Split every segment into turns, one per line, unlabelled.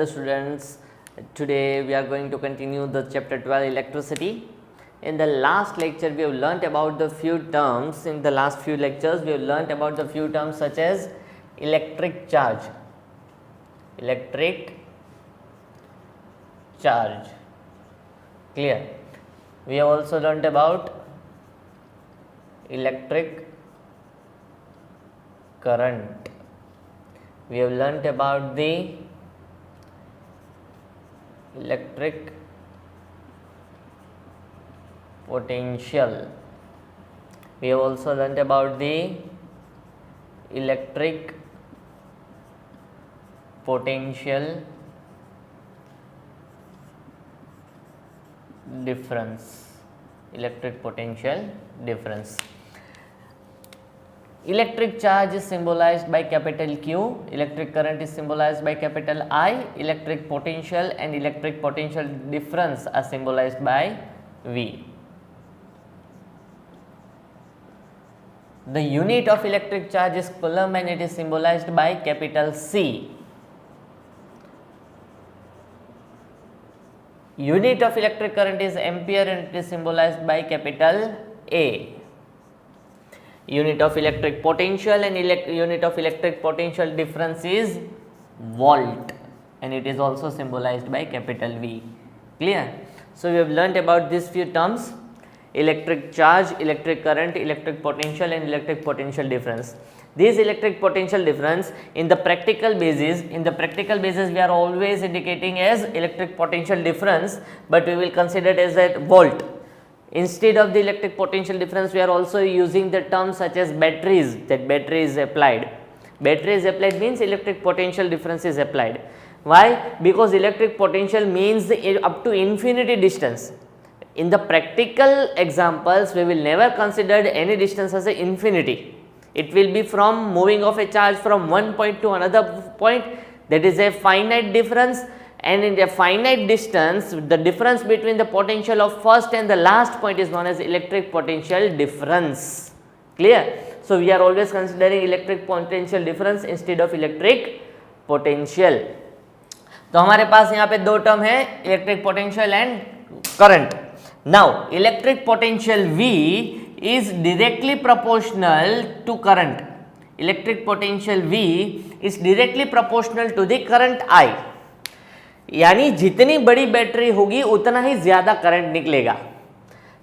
Hello students, today we are going to continue the chapter 12 electricity. In the last lecture we have learnt about the few terms. In the last few lectures we have learnt about the few terms such as electric charge, clear. We have also learnt about electric current. We have learnt about the electric potential. We have also learnt about the electric potential difference. Electric charge is symbolized by capital Q, electric current is symbolized by capital I, electric potential and electric potential difference are symbolized by V. The unit of electric charge is coulomb and it is symbolized by capital C. Unit of electric current is ampere and it is symbolized by capital A. Unit of electric potential and unit of electric potential difference is volt and it is also symbolized by capital V. Clear? So we have learnt about these few terms: electric charge, electric current, electric potential and electric potential difference. These electric potential difference in the practical basis, we are always indicating as electric potential difference, but we will consider it as a volt. Instead of the electric potential difference, we are also using the term such as batteries, that battery is applied. Battery is applied means electric potential difference is applied. Why? Because electric potential means up to infinity distance. In the practical examples, we will never consider any distance as a infinity. It will be from moving of a charge from one point to another point, that is a finite difference. And in a finite distance, the difference between the potential of first and the last point is known as electric potential difference. Clear? So we are always considering electric potential difference instead of electric potential. तो हमारे पास यहाँ पे दो term है, electric potential and current. Now electric potential V is directly proportional to current. Electric potential V is directly proportional to the current I. यानी जितनी बड़ी battery होगी उतना ही ज्यादा करंट निकलेगा.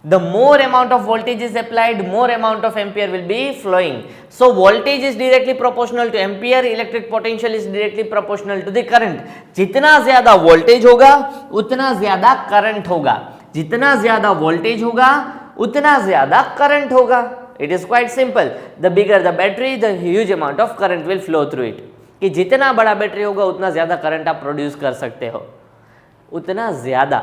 The more amount of voltage is applied, more amount of ampere will be flowing. So voltage is directly proportional to ampere, electric potential is directly proportional to the current. जितना ज्यादा voltage होगा उतना ज्यादा current होगा, जितना ज्यादा voltage होगा उतना ज्यादा करंट होगा. It is quite simple. The bigger the battery, the huge amount of current will flow through it. कि जितना बड़ा बैटरी होगा उतना ज़्यादा करंट आप प्रोड्यूस कर सकते हो, उतना ज़्यादा.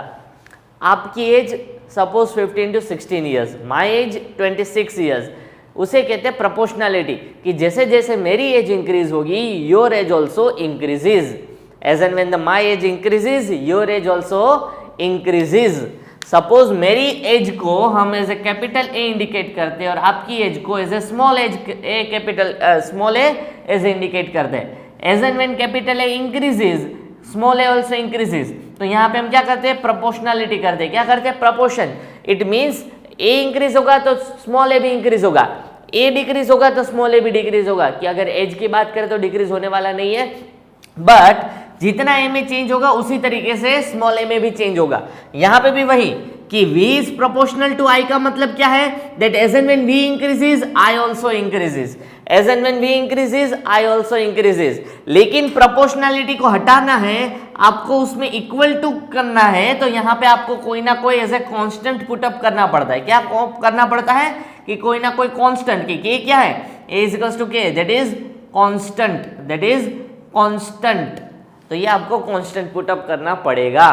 आपकी age suppose 15 to 16 years, my age 26 years, उसे कहते हैं प्रोपोर्शनलिटी, कि जैसे जैसे मेरी एज इंक्रीज होगी your age also increases. As and when the my age increases your age also increases. Suppose मेरी एज को हम as a capital A indicate करते हैं और आपकी एज को as a small as a capital small a as indicate करते हैं. As and when capital A increases small A also increases. तो यहाँ पे हम क्या करते हैं? प्रोपोर्शनलिटी करते हैं. क्या करते हैं? Proportion. It means A increase होगा तो स्मॉल ए भी इंक्रीज होगा, ए डिक्रीज होगा तो स्मॉल ए भी डिक्रीज होगा. कि अगर एज की बात करें तो डिक्रीज होने वाला नहीं है, बट जितना ए में चेंज होगा उसी तरीके से स्मॉल ए में भी चेंज होगा. यहां पे भी वही कि V is proportional to I का मतलब क्या है? That as and when V increases I also increases, as and when V increases I also increases. लेकिन प्रोपोर्शनलिटी को हटाना है, आपको उसमें इक्वल टू करना है, तो यहाँ पे आपको कोई ना कोई एज ए कॉन्स्टेंट पुटअप करना पड़ता है. क्या करना पड़ता है? कि कोई ना कोई कॉन्स्टेंट. की K क्या है? A is equals to K, that is constant, that is constant. तो ये आपको कांस्टेंट पुटअप करना पड़ेगा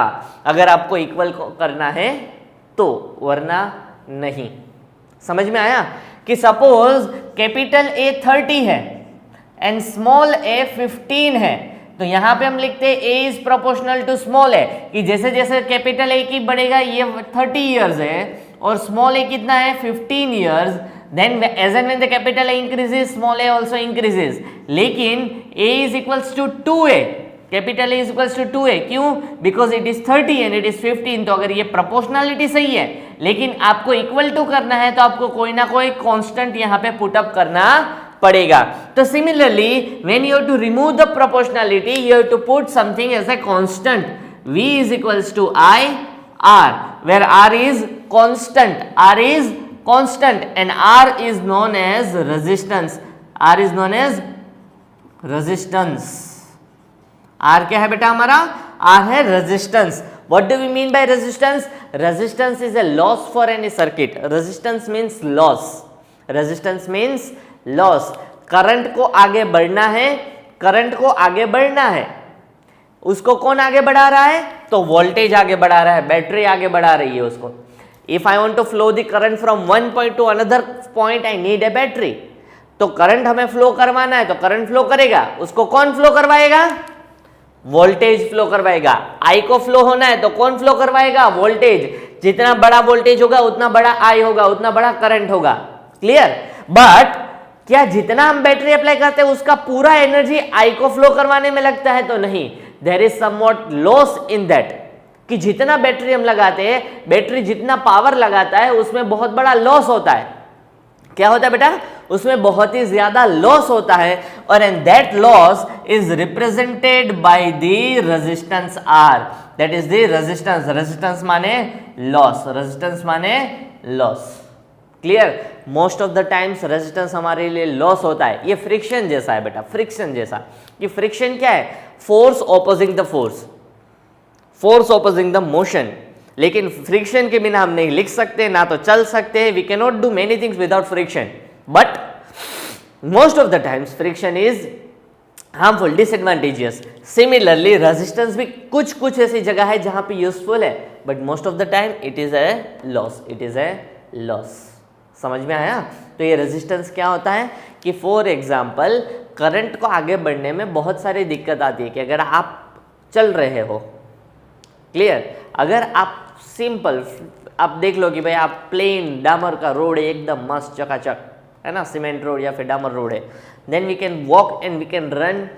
अगर आपको इक्वल करना है तो, वरना नहीं. समझ में आया? कि सपोज कैपिटल A 30 है एंड स्मॉल a 15 है, तो यहां पे हम लिखते हैं A is proportional to small a, कि जैसे जैसे कैपिटल A की बढ़ेगा, ये 30 इयर्स है और स्मॉल a कितना है? 15 years. then as and when the capital A increases, small a also increases. लेकिन A is equals to 2a, capital A is equals to 2a, क्यों? Because it is 30 and it is 15। तो अगर ये proportionality सही है, लेकिन आपको equal to करना है तो आपको कोई ना कोई कांस्टेंट यहाँ पे पुट अप करना पड़ेगा। तो similarly when you have to remove the proportionality you have to put something as a constant. v is equals to I R, where R is constant, R is constant and R is known as resistance, R is known as resistance। R क्या है बेटा हमारा? R है resistance। What do we mean by resistance? Resistance is a loss for any circuit. Resistance means loss. Resistance means loss। Current को आगे बढ़ना है, current को आगे बढ़ना है, उसको कौन आगे बढ़ा रहा है? तो वोल्टेज आगे बढ़ा रहा है, बैटरी आगे बढ़ा रही है उसको। If I want to flow the current from one point to another point I need a battery. तो करंट हमें फ्लो करवाना है तो करंट फ्लो करेगा, उसको कौन फ्लो करवाएगा? वोल्टेज फ्लो करवाएगा। आई को फ्लो होना है तो कौन फ्लो करवाएगा? वोल्टेज। जितना बड़ा वोल्टेज होगा उतना बड़ा आई होगा, उतना बड़ा करंट होगा। क्लियर? बट क्या जितना हम बैटरी अप्लाई करते हैं उसका पूरा एनर्जी आई को फ्लो करवाने में लगता है? तो नहीं, there is somewhat loss in that, कि जितना बैटरी हम लगाते हैं, बैटरी जितना पावर लगाता है उसमें बहुत बड़ा लॉस होता है। क्या होता है बेटा? उसमें बहुत ही ज्यादा लॉस होता है, और and that loss is represented by the resistance R, that is the resistance. Resistance माने लॉस, रेजिस्टेंस माने loss. Clear? Most of the times resistance हमारे लिए लॉस होता है। ये फ्रिक्शन जैसा है बेटा, फ्रिक्शन जैसा। कि फ्रिक्शन क्या है? Force opposing the force, force opposing the motion. लेकिन फ्रिक्शन के बिना हम नहीं लिख सकते, ना तो चल सकते। We can not do many things without friction, but most of the times friction is harmful, disadvantageous. Similarly resistance भी कुछ कुछ ऐसी जगह है जहां पे यूजफुल है, but most of the time it is A loss, it is A loss. समझ में आया? तो ये रेजिस्टेंस क्या होता है कि फॉर एग्जाम्पल करंट को आगे बढ़ने में बहुत सारी दिक्कत आती है। कि अगर आप चल रहे हो, क्लियर, अगर आप सिंपल आप देख लो कि भाई आप प्लेन डामर का रोड है, एकदम मस्त चकाचक है ना, सीमेंट रोड या फिर डामर रोड है, then we can walk and we can run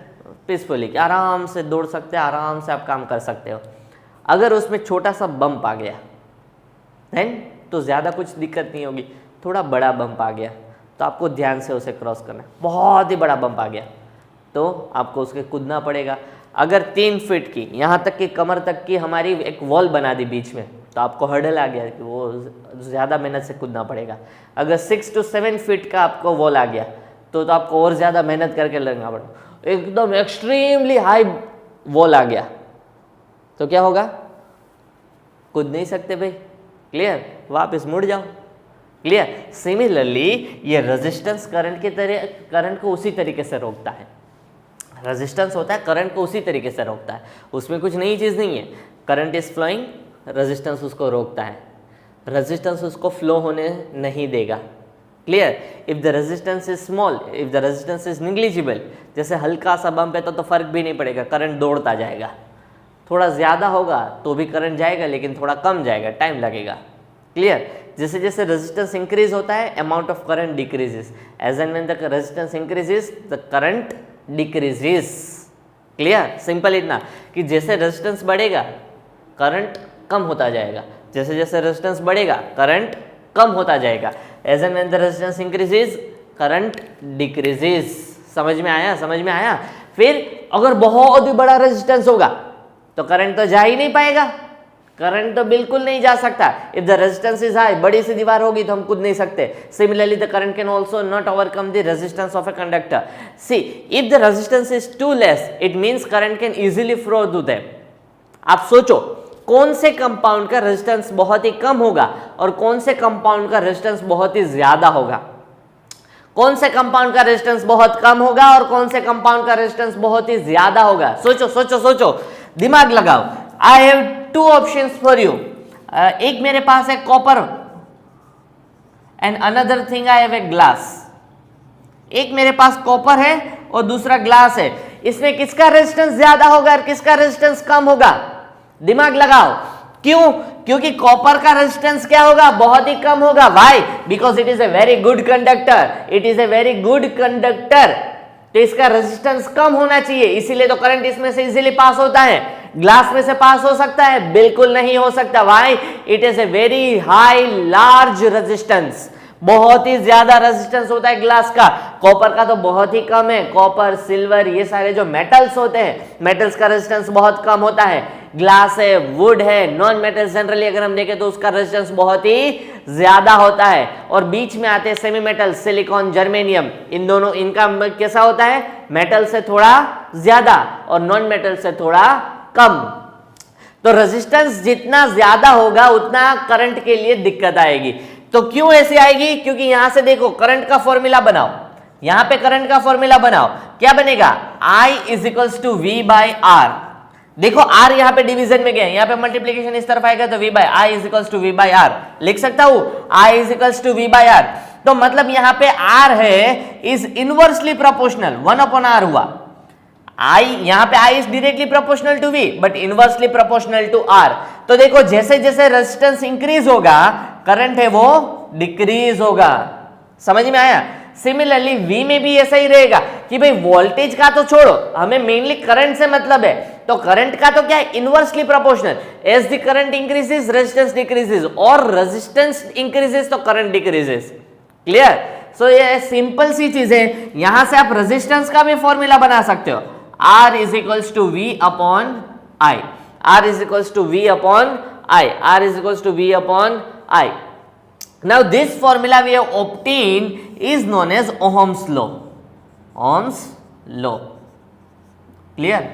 peacefully, आराम से दौड़ सकते हैं, आराम से आप काम कर सकते हो। अगर उसमें छोटा सा बम्प आ गया देन तो ज़्यादा कुछ दिक्कत नहीं होगी। थोड़ा बड़ा बम्प आ गया तो आपको ध्यान से उसे क्रॉस करना है। बहुत ही बड़ा बम्प आ गया तो आपको उसके कूदना पड़ेगा। अगर 3 फीट की, यहाँ तक कि कमर तक की हमारी एक वॉल बना दी बीच में, तो आपको हर्डल आ गया कि वो ज़्यादा मेहनत से कूदना पड़ेगा। अगर 6 to 7 फीट का आपको वॉल आ गया तो आपको और ज़्यादा मेहनत करके लगना पड़ेगा। एकदम एक्सट्रीमली हाई वॉल आ गया तो क्या होगा? कूद नहीं सकते भाई। क्लियर? वापस मुड़ जाओ। क्लियर? सिमिलरली ये रेजिस्टेंस करंट की तरह, करंट को उसी तरीके से रोकता है। रेजिस्टेंस होता है करंट को उसी तरीके से रोकता है, उसमें कुछ नई चीज़ नहीं है। करंट इज फ्लोइंग, रेजिस्टेंस उसको रोकता है, रेजिस्टेंस उसको फ्लो होने नहीं देगा। Clear? If the resistance is small, if the resistance is negligible, जैसे हल्का सा बम्प है तो फर्क भी नहीं पड़ेगा, करंट दौड़ता जाएगा। थोड़ा ज़्यादा होगा तो भी करंट जाएगा, लेकिन थोड़ा कम जाएगा, टाइम लगेगा। क्लियर? जैसे जैसे रेजिस्टेंस इंक्रीज होता है amount of current decreases, as and when the resistance increases the current decreases. Clear? Simple इतना कि जैसे रेजिस्टेंस बढ़ेगा करंट कम होता जाएगा, जैसे जैसे रेजिस्टेंस बढ़ेगा करंट कम होता जाएगा। As and when the resistance increases current decreases. समझ में आया? समझ में आया? फिर अगर बहुत ही बड़ा रेजिस्टेंस होगा तो करंट तो जा ही नहीं पाएगा, करंट तो बिल्कुल नहीं जा सकता। If the resistance is high, बड़ी सी दीवार होगी तो हम कूद नहीं सकते। Similarly the current can also not overcome the resistance of a conductor. See, if the resistance is too less it means current can easily flow through them. आप सोचो कौन से कंपाउंड का रेजिस्टेंस बहुत ही कम होगा और कौन से कंपाउंड का रेजिस्टेंस बहुत ही ज्यादा होगा। कौन से कंपाउंड का रेजिस्टेंस बहुत कम होगा और कौन से कंपाउंड का रेजिस्टेंस बहुत ही ज्यादा होगा। सोचो सोचो सोचो, दिमाग लगाओ। I have 2 options for you. एक मेरे पास है copper and another thing I have a glass. एक मेरे पास कॉपर है और दूसरा ग्लास है, इसमें किसका रेजिस्टेंस ज्यादा होगा और किसका रेजिस्टेंस कम होगा? दिमाग लगाओ। क्यों? क्योंकि कॉपर का रेजिस्टेंस क्या होगा? बहुत ही कम होगा। Why? Because it is a very good conductor, it is a very good conductor. तो इसका रेजिस्टेंस कम होना चाहिए, इसीलिए तो करंट इसमें से इजीली पास होता है। ग्लास में से पास हो सकता है? बिल्कुल नहीं हो सकता। Why? It is a very high large resistance, बहुत ही ज्यादा रेजिस्टेंस होता है ग्लास का। कॉपर का तो बहुत ही कम है। कॉपर, सिल्वर, ये सारे जो मेटल्स होते हैं, मेटल्स का रेजिस्टेंस बहुत कम होता है। ग्लास है, वुड है, नॉन मेटल्स जनरली अगर हम देखें तो उसका रेजिस्टेंस बहुत ही ज्यादा होता है। और बीच में आते हैं सेमी मेटल, सिलिकॉन, जर्मेनियम, इन दोनों, इनका कैसा होता है? मेटल से थोड़ा ज्यादा और नॉन मेटल से थोड़ा कम। तो रेजिस्टेंस जितना ज्यादा होगा उतना करंट के लिए दिक्कत आएगी। तो क्यों ऐसी आएगी? क्योंकि यहां से देखो करंट का फॉर्मूला बनाओ, यहां पे करंट का फॉर्मूला बनाओ, क्या बनेगा? I is equals to V by R. देखो R यहां पे डिवीजन में गया, यहां पे मल्टीप्लीकेशन इस तरफ आएगा तो V by I is equals to V by R लिख सकता हूं, I is equals to V by R. तो मतलब यहां पे R है इज इनवर्सली प्रोपोर्शनल, 1/r हुआ। I यहां पे I is directly proportional to V but inversely proportional to R। तो देखो जैसे जैसे रेजिस्टेंस इंक्रीज होगा करंट है वो डिक्रीज होगा। समझ में आया? सिमिलरली V में भी ऐसा ही रहेगा कि भाई वोल्टेज का तो छोड़ो, हमें मेनली करंट से मतलब है। तो करंट का तो क्या है? Inversely proportional. As the current increases resistance decreases, और रेजिस्टेंस इंक्रीजेस तो करंट डिक्रीजेस। क्लियर? सो ये सिंपल सी चीज है। यहां से आप रेजिस्टेंस का भी फॉर्मूला बना सकते हो, R is equals to V upon I. R is equals to V upon I. R is equals to V upon I. Now this formula we have obtained is known as Ohm's law. Ohm's law. Clear?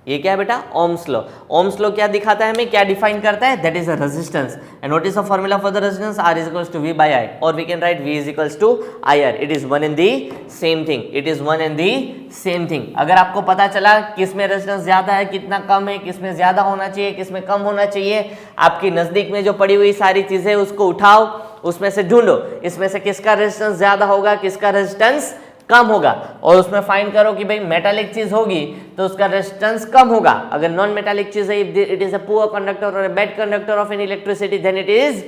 ये क्या है बेटा? Ohm's law. Ohm's law क्या दिखाता है हमें, क्या define करता है? That is a resistance. And what is the formula for the resistance? R is equals to V by I. Or we can write V is equals to IR. It is one and the same thing. It is one and the same thing. अगर आपको पता चला किस में resistance ज्यादा है, कितना कम है, किस में ज्यादा होना चाहिए, किस में कम होना चाहिए, आपकी नजदीक में जो पड़ी हुई सारी चीजें उसको उठाओ, उसमें से ढूंढो इसमें से किसका रेजिस्टेंस ज्यादा होगा, किसका रेजिस्टेंस कम होगा, और उसमें फाइंड करो कि भाई मेटालिक चीज होगी तो उसका रेजिस्टेंस कम होगा। अगर नॉन मेटालिक चीज है, it is a poor conductor और a bad conductor of an electricity, then it is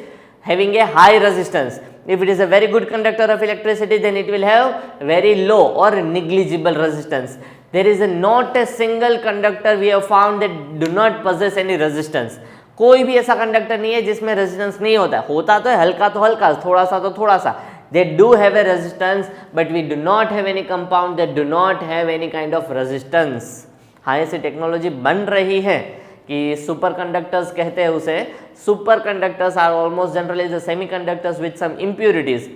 having a high resistance. If it is a very good conductor of electricity, then it will have very low or negligible resistance. There is not a single conductor we have found that do not possess any resistance. कोई भी ऐसा conductor नहीं है जिसमें resistance नहीं होता है। होता तो है हल्का तो हल्का, थोड़ा सा तो थोड़ा सा। They do have a resistance, but we do not have any compound that do not have any kind of resistance. हाँ, ऐसी टेक्नोलॉजी बन रही है कि सुपर कंडक्टर्स कहते हैं उसे। Super conductors are almost generally the semiconductors with some impurities.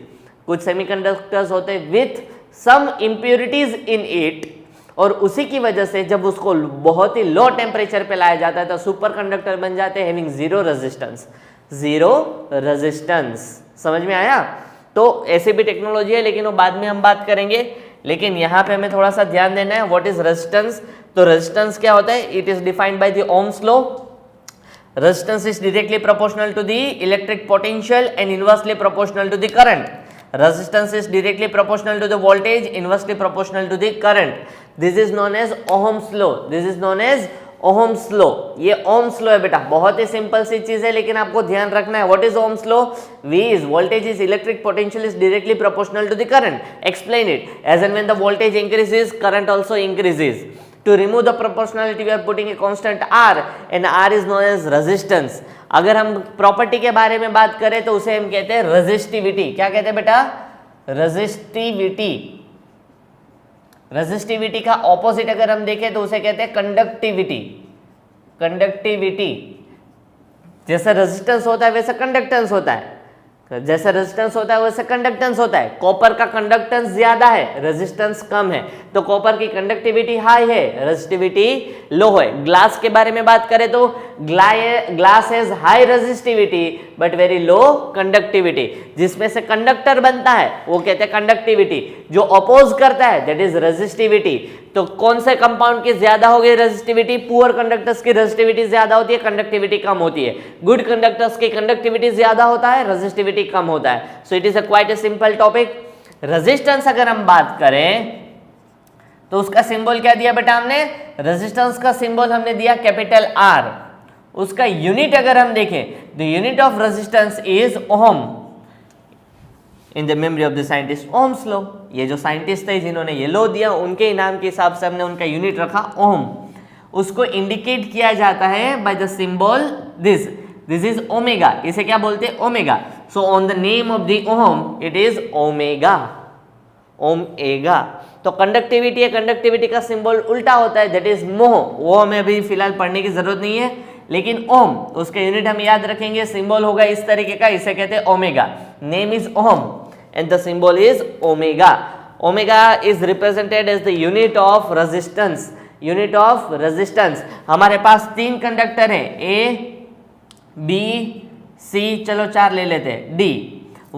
कुछ सेमीकंडक्टर्स होते हैं with some impurities in it, और उसी की वजह से जब उसको बहुत ही लो टेम्परेचर पे लाया जाता है तो सुपर कंडक्टर बन जाते हैं having zero resistance. Zero resistance, समझ में आया? तो ऐसे भी टेक्नोलॉजी है, लेकिन वो बाद में हम बात करेंगे। लेकिन यहाँ पे हमें थोड़ा सा ध्यान देना है, व्हाट इज रेजिस्टेंस। तो रेजिस्टेंस क्या होता है? It is defined by the Ohm's law. Resistance is directly proportional to the electric potential and inversely proportional to the current. Resistance is directly proportional to the voltage, inversely proportional to the current. This is known as Ohm's law. This is known as Ohm's law. ये Ohm's law है बेटा, बहुत ही simple सी चीज है, लेकिन आपको ध्यान रखना है। What is Ohm's law? V is voltage is electric potential is directly proportional to the current. Explain it. As and when the voltage increases, current also increases. To remove the proportionality, we are putting a constant R, and R is known as resistance. अगर हम property के बारे में बात करें तो उसे हम कहते हैं रेजिस्टिविटी। क्या कहते हैं बेटा? रेजिस्टिविटी। रेजिस्टिविटी का ऑपोजिट अगर हम देखें तो उसे कहते हैं कंडक्टिविटी। कंडक्टिविटी, जैसे रेजिस्टेंस होता है वैसे कंडक्टेंस होता है, जैसे रेजिस्टेंस होता है वैसे कंडक्टेंस होता है। कॉपर का कंडक्टेंस ज्यादा है, रेजिस्टेंस कम है, तो कॉपर की कंडक्टिविटी हाई है, रेजिस्टिविटी लो है। ग्लास के बारे में बात करें तो glass has high resistivity but very low conductivity. जिसमें से कंडक्टर बनता है वो कहते हैं कंडक्टिविटी, जो अपोज करता है दैट इज रेजिस्टिविटी। तो कौन से कंपाउंड की ज्यादा होगी रेजिस्टिविटी? पुअर कंडक्टर्स की रेजिस्टिविटी ज्यादा होती है, कंडक्टिविटी कम होती है। गुड कंडक्टर्स की कंडक्टिविटी ज्यादा होता है, रेजिस्टिविटी कम होता है। So it is a quite a simple topic. Resistance अगर हम बात करें तो उसका सिंबल क्या दिया बेटा हमने? रेजिस्टेंस का सिंबल हमने दिया कैपिटल आर। उसका यूनिट अगर हम देखें, the unit of resistance is ohm. In the memory of the scientist Ohm's law. ये जो साइंटिस्ट थे जिन्होंने ये लॉ दिया, उनके नाम के हिसाब से हमने उनका यूनिट रखा ओम। उसको इंडिकेट किया जाता है by the symbol this is omega. इसे क्या बोलते हैं? Omega. So on the name of the Ohm it is omega, omega. तो कंडक्टिविटी है, कंडक्टिविटी का सिंबल उल्टा होता है, दैट इज मोह। वो हमें अभी फिलहाल पढ़ने की जरूरत नहीं है, लेकिन ओम उसका यूनिट हम याद रखेंगे, सिंबल होगा इस तरीके का, इसे कहते हैं omega. Name is ohm and the symbol is omega. Omega is represented as the unit of resistance. Unit of resistance. हमारे पास 3 कंडक्टर है, ए बी सी, चलो 4 ले लेते हैं, D.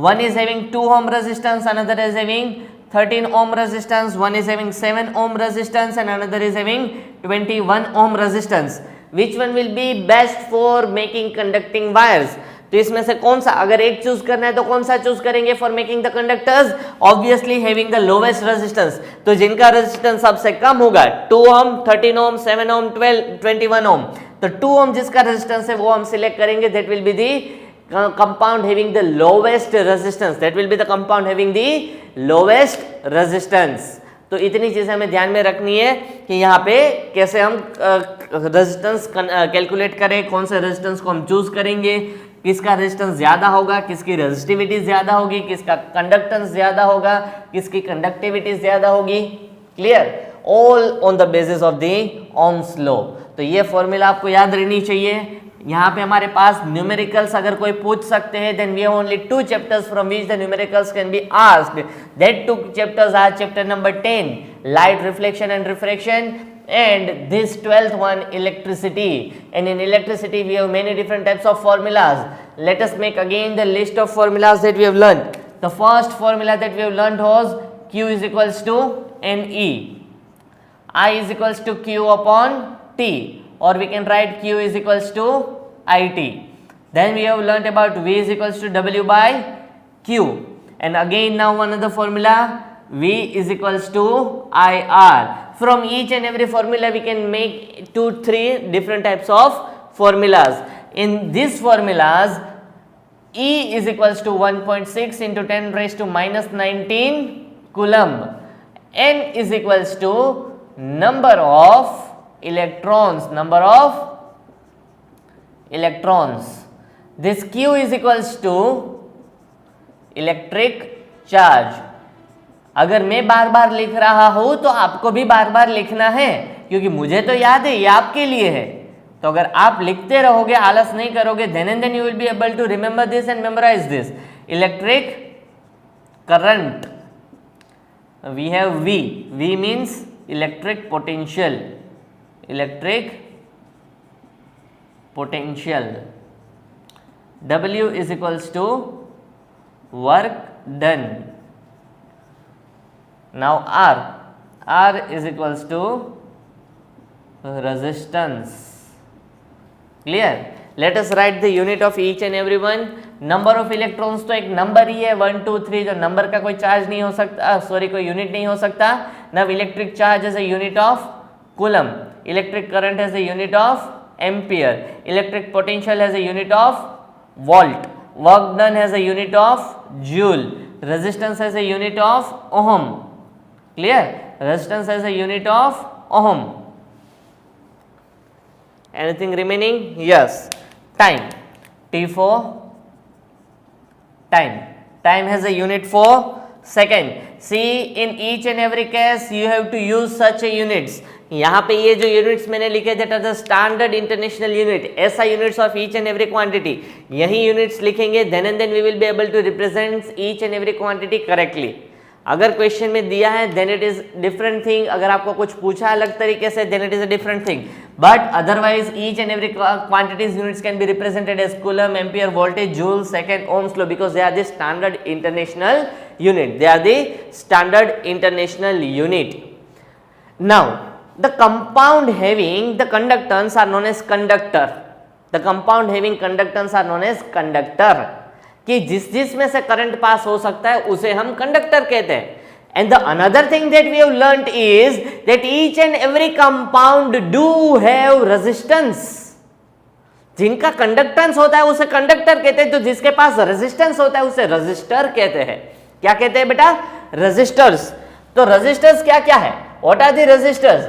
One is having 2 ohm resistance, another is having 13 ohm resistance, one is having 7 ohm resistance and another is having 21 ohm resistance. Which one will be best for making conducting wires? तो इसमें से कौन सा, अगर एक choose करना है तो कौन सा चूज करेंगे for making the conductors? Obviously having the lowest resistance. तो जिनका रेजिस्टेंस सबसे कम होगा, 2 ohm, 13 ohm, 7 ohm, 12, 21 ohm, तो 2 ohm जिसका रेजिस्टेंस है वो हम सिलेक्ट करेंगे, that will be the compound having the lowest resistance, that will be the compound having the lowest resistance. तो इतनी चीजें हमें ध्यान में रखनी है कि यहाँ पे कैसे हम रेजिस्टेंस कैलकुलेट करें, कौन से रेजिस्टेंस को हम चूज करेंगे, किसका रेजिस्टेंस ज्यादा होगा, किसकी रेजिस्टिविटी ज्यादा होगी, किसका कंडक्टेंस ज्यादा होगा, किसकी कंडक्टिविटी ज्यादा होगी। Clear? All on the basis of the Ohm's law. तो ये फॉर्मूला आपको याद रहनी चाहिए। यहाँ पे हमारे पास न्यूमेरिकल्स अगर कोई पूछ सकते हैं, then we have only 2 chapters from which the numericals can be asked. That 2 chapters are chapter number 10 light reflection and refraction and this 12th one electricity. And in electricity we have many different types of formulas. Let us make again the list of formulas that we have learned. The first formula that we have learned was Q is equals to NE, I is equals to Q upon T, or we can write Q is equals to IT. Then we have learnt about V is equals to W by Q. And again now another formula, V is equals to IR. From each and every formula we can make 2-3 different types of formulas. In these formulas, E is equals to 1.6 into 10 raised to minus 19 coulomb. N is equals to number of electrons, number of electrons. This Q is equals to electric charge. अगर मैं बार बार लिख रहा हूं तो आपको भी बार बार लिखना है, क्योंकि मुझे तो याद है, ये आपके लिए है। तो अगर आप लिखते रहोगे, आलस नहीं करोगे, then and then you will be able to remember this and memorize this. Electric current, we have V. V means electric potential. Electric potential. W is equals to work done. Now R is equals to resistance. Clear? Let us write the unit of each and every one. Number of electrons तो एक number ही है, 1 2 3, जो number का कोई charge नहीं हो सकता, sorry कोई यूनिट नहीं हो सकता। Now electric charge is a unit of coulomb, electric current has a unit of ampere, electric potential has a unit of volt, work done has a unit of joule, resistance has a unit of ohm. Clear? Resistance has a unit of ohm. Anything remaining? Yes. Time. T for time. Time has a unit for second. See, in each and every case you have to use such a units. यहाँ पे ये जो units मैंने लिखे that are the standard international unit, ऐसा units of each and every quantity, यही units लिखेंगे, then and then we will be able to represent each and every quantity correctly. अगर क्वेश्चन में दिया है then it is different thing, अगर आपको कुछ पूछा अलग तरीके से then it is a different thing, but otherwise each and every quantities units can be represented as coulomb, ampere, voltage, joule, second, ohms law, because they are the standard international unit. They are the standard international unit. Now the compound having the conductance are known as conductor. The compound having conductance are known as conductor. कि जिस में से current pass हो सकता है उसे हम conductor कहते हैं। And the another thing that we have learned is that each and every compound do have resistance. जिनका कंडक्टेंस होता है उसे कंडक्टर कहते हैं, तो जिसके पास रेजिस्टेंस होता है उसे रेजिस्टर कहते हैं। क्या कहते हैं बेटा? रेजिस्टर्स। तो रेजिस्टर्स क्या क्या है? What are the resistors?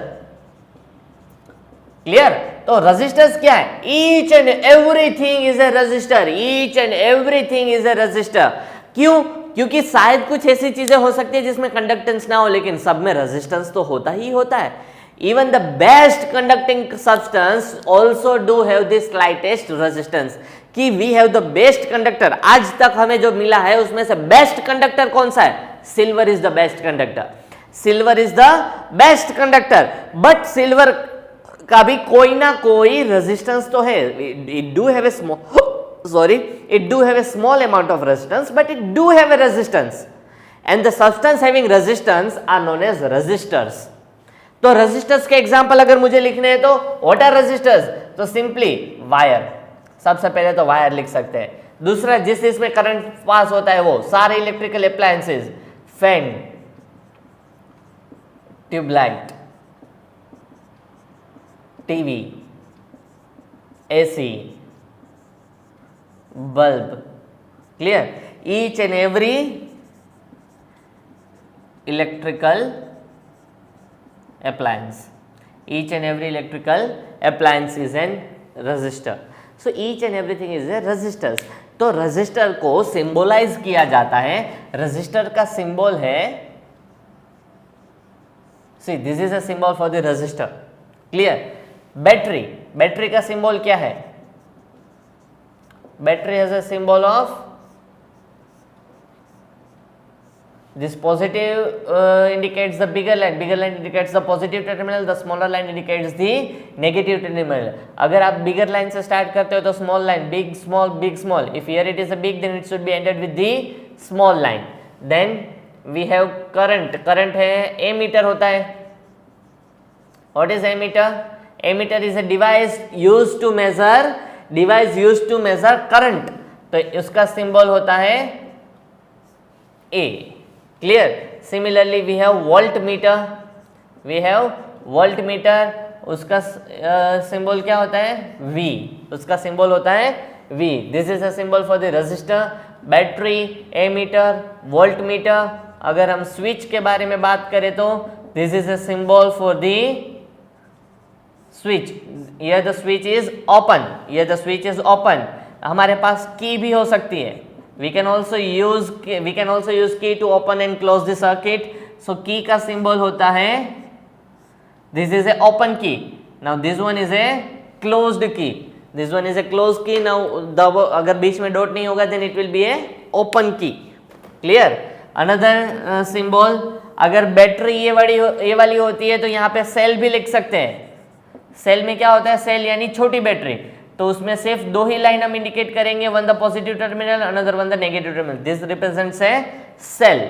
Clear? तो रेजिस्टर्स क्या है? Each and everything is a resistor, each and everything is a resistor. क्यों? क्योंकि शायद कुछ ऐसी चीजें हो सकती है जिसमें कंडक्टेंस ना हो, लेकिन सब में रेजिस्टेंस तो होता ही होता है। Even the best conducting substance also do have the slightest resistance, कि we have the best conductor. आज तक हमें जो मिला है उसमें से बेस्ट कंडक्टर कौन सा है? Silver is the best conductor, silver is the best conductor. But silver का भी कोई ना कोई रेजिस्टेंस तो है। It do have a small it do have a small amount of resistance, but it do have a resistance, and the substance having resistance are known as resistors. तो resistors के example अगर मुझे लिखने हैं तो what are resistors? तो simply wire, सबसे पहले तो वायर लिख सकते हैं। दूसरा, जिस इसमें करंट पास होता है वो सारे electrical appliances, fan, tubelight, TV, AC, bulb. Clear? Each and every electrical appliance, each and every electrical appliance is an resistor. So each and everything is a resistors. तो resistor को symbolize किया जाता है। resistor का symbol है, see this is a symbol for the resistor. Clear? Battery, battery का symbol क्या है? Battery has a symbol of this positive indicates the bigger line indicates the positive terminal, the smaller line indicates the negative terminal. अगर आप bigger line से start करते हो तो small line, big small big small. If here it is a big, then it should be ended with the small line. Then we have current. current है ammeter होता है। What is ammeter? Ammeter is a device used to measure current. तो उसका symbol होता है A। Clear? Similarly we have volt meter, उसका symbol क्या होता है? V। उसका सिंबल होता है V। This is a symbol for the resistor, battery, ammeter, volt meter. अगर हम स्विच के बारे में बात करें तो this is a symbol for the switch. ये द स्विच इज ओपन, हमारे पास की भी हो सकती है। We can also use key to open and close the circuit. So key का सिंबल होता है, this is a open key. Now this one is a closed key. Now अगर बीच में डॉट नहीं होगा then it will be a open key. Clear? Another symbol, अगर battery ये वाली होती है तो यहाँ पे सेल भी लिख सकते हैं। सेल में क्या होता है? सेल यानी छोटी बैटरी। तो उसमें सिर्फ दो ही लाइन हम इंडिकेट करेंगे, one the positive terminal, another one the negative terminal. This represents a cell.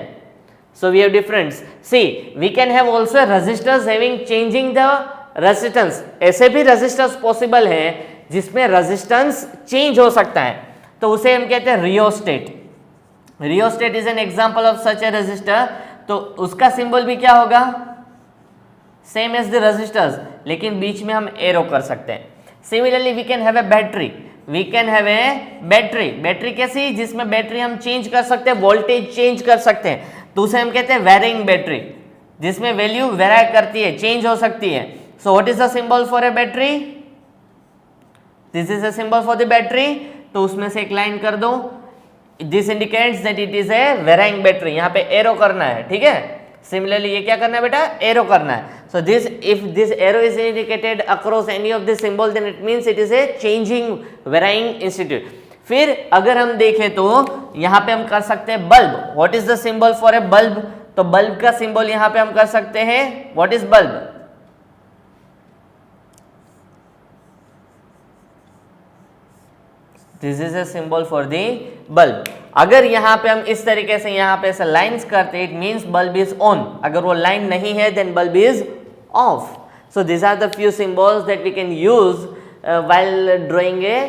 So we have difference. See, we can have also resistors having changing the resistance. ऐसे भी रेजिस्टर्स पॉसिबल है जिसमें resistance change हो सकता है, तो उसे हम कहते हैं rheostat. Rheostat is an example of such a resistor. तो उसका सिंबल भी क्या होगा? सेम एज द रेजिस्टर्स, लेकिन बीच में हम एरो कर सकते हैं। Similarly we can have a battery. Battery कैसी? जिसमें बैटरी हम चेंज कर सकते हैं, वोल्टेज चेंज कर सकते हैं, तो उसे हम कहते हैं वेरिंग बैटरी, जिसमें वैल्यू वेराई करती है, चेंज हो सकती है। So what is the symbol for a battery? This is a symbol for the battery. तो उसमें से एक लाइन कर दो, this indicates that it is A varying battery. यहाँ पे एरो करना है, ठीक है? सिमिलरली ये क्या करना है बेटा? एरो करना है। So this, if this arrow is indicated across any of this symbol then it means it is a changing varying institute. फिर अगर हम देखें तो यहाँ पे हम कर सकते हैं bulb. What is the symbol for a bulb? तो बल्ब का सिंबल यहाँ पे हम कर सकते हैं, what is bulb? This is a symbol for the bulb. अगर यहाँ पे हम इस तरीके से यहाँ पे ऐसे लाइंस करते, it means bulb is on. अगर वो लाइन नहीं है then bulb is off. So this are the few symbols that we can use while drawing a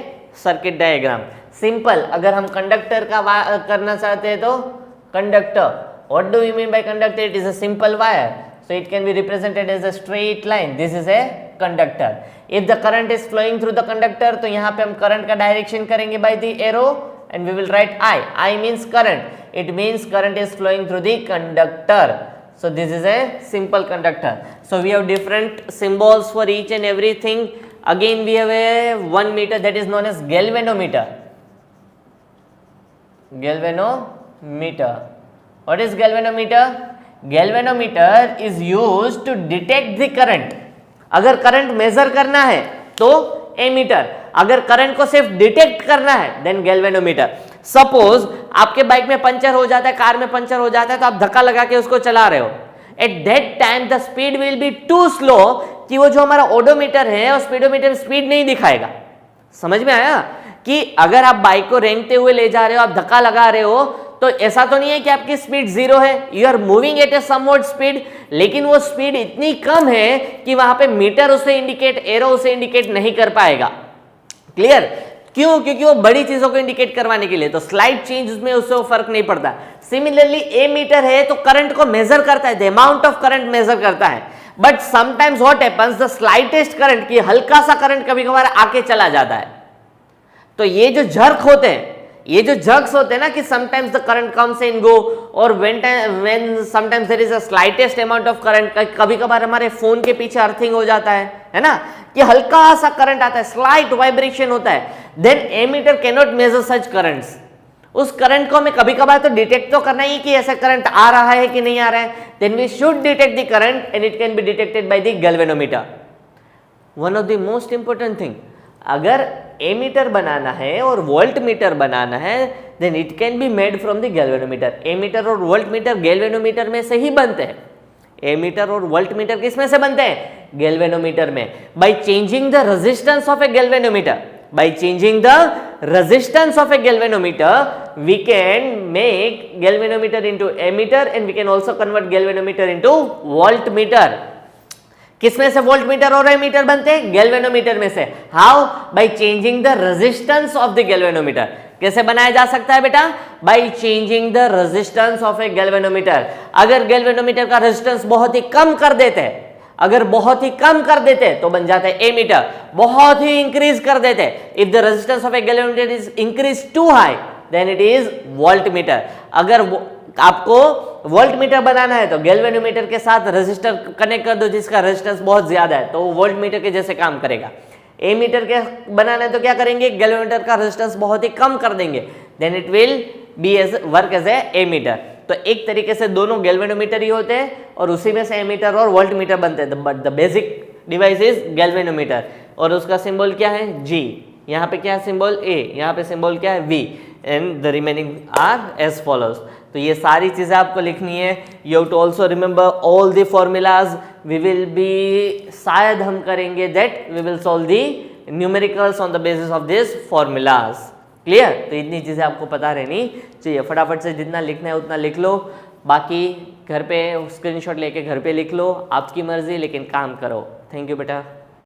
circuit diagram. Simple, अगर हम कंडक्टर का करना चाहते हैं तो conductor, what do you mean by conductor? It is a simple wire, so it can be represented as a straight line. This is a conductor. If the current is flowing through the conductor, तो यहाँ पे हम current का direction करेंगे by the arrow and we will write I. I means current. It means current is flowing through the conductor. So this is a simple conductor. So we have different symbols for each and everything. Again we have a 1 meter, that is known as galvanometer. Galvanometer. What is galvanometer? Galvanometer is used to detect the current. अगर current measure करना है तो ammeter, अगर current को सिर्फ detect करना है then galvanometer. Suppose आपके बाइक में पंचर हो जाता है, कार में पंचर हो जाता है, तो आप धक्का लगा के उसको चला रहे हो. At that time the speed will be too slow कि वो जो हमारा ओडोमीटर है और स्पीडोमीटर स्पीड नहीं दिखाएगा. समझ में आया कि अगर आप बाइक को रेंगते हुए ले जा रहे हो, आप धक्का लगा रहे हो, तो ऐसा तो नहीं है कि आपकी स्पीड जीरो है. You are moving at a somewhat speed, लेकिन वो स्पीड इतनी कम है कि वहां पे मीटर उसे इंडिकेट, एरो उसे इंडिकेट नहीं कर पाएगा. क्लियर? क्यों? क्योंकि वो बड़ी चीजों को इंडिकेट करवाने के लिए, तो स्लाइड चेंज उसमें उससे वो फर्क नहीं पड़ता. सिमिलरली ए मीटर है तो करंट को मेजर करता है, the amount of current measure करता है. But sometimes what happens, the slightest current, की हल्का सा करंट कभी कभार आके चला जाता है. तो ये जो झर्क होते हैं, ये जो जर्क्स होते हैं ना, कि sometimes the current comes and go, और when sometimes there is a slightest amount of current, कभी कभार हमारे फोन के पीछे अर्थिंग हो जाता है ना, कि हल्का सा करंट आता है, स्लाइट वाइब्रेशन होता है, then ammeter can not measure such currents. उस करंट को हमें कभी कभार तो डिटेक्ट तो करना ही कि ऐसा करंट आ रहा है कि नहीं आ रहा है. Then we should detect the current and it can be detected by the galvanometer. One of the most important thing, अगर एमीटर बनाना है और वोल्ट मीटर बनाना है then it can be made from the galvanometer. Ammeter और volt meter galvanometer में से ही बनते हैं. एमीटर और वोल्ट मीटर किस में से बनते हैं? गैल्वेनोमीटर में. By changing the resistance of a galvanometer, by changing the resistance of a galvanometer we can make galvanometer into ammeter and we can also convert galvanometer into volt meter. किसमें से volt meter और ammeter बनते हैं? Galvanometer में से. How? Bye changing the resistance of the galvanometer. कैसे बनाया जा सकता है बेटा? Bye changing the resistance of a galvanometer. अगर गैल्वेनोमीटर का रेजिस्टेंस बहुत ही कम कर देते हैं, अगर बहुत ही कम कर देते हैं तो बन जाता है एमीटर. बहुत ही इंक्रीज कर देते हैं, if the resistance of a galvanometer is increase to high then it is volt meter. अगर आपको वोल्ट मीटर बनाना है तो गैल्वेनोमीटर के साथ रेजिस्टर कनेक्ट कर दो जिसका रेजिस्टेंस बहुत ज्यादा है, तो वो वोल्ट मीटर के जैसे काम करेगा. एमीटर के बनाना है तो क्या करेंगे? गैल्वेनोमीटर का रेजिस्टेंस बहुत ही कम कर देंगे, then it will be as work as a ammeter. तो एक तरीके से दोनों गैल्वेनोमीटर ही होते हैं और उसी में से एमीटर और वोल्ट मीटर बनते हैं. But the basic device is galvanometer. और उसका सिंबल क्या है? G. यहाँ पे क्या है सिंबल? A. यहाँ पे सिंबल क्या है? V. And the remaining are as follows. तो ये सारी चीजें आपको लिखनी है. You have to also remember all the formulas. We will be, शायद हम करेंगे that we will solve the numericals on the basis of this formulas. Clear? तो इतनी चीजें आपको पता रहनी चाहिए. फटाफट से जितना लिखना है उतना लिख लो, बाकी घर पे स्क्रीनशॉट लेके घर पे लिख लो. आपकी मर्जी, लेकिन काम करो. थैंक यू बेटा.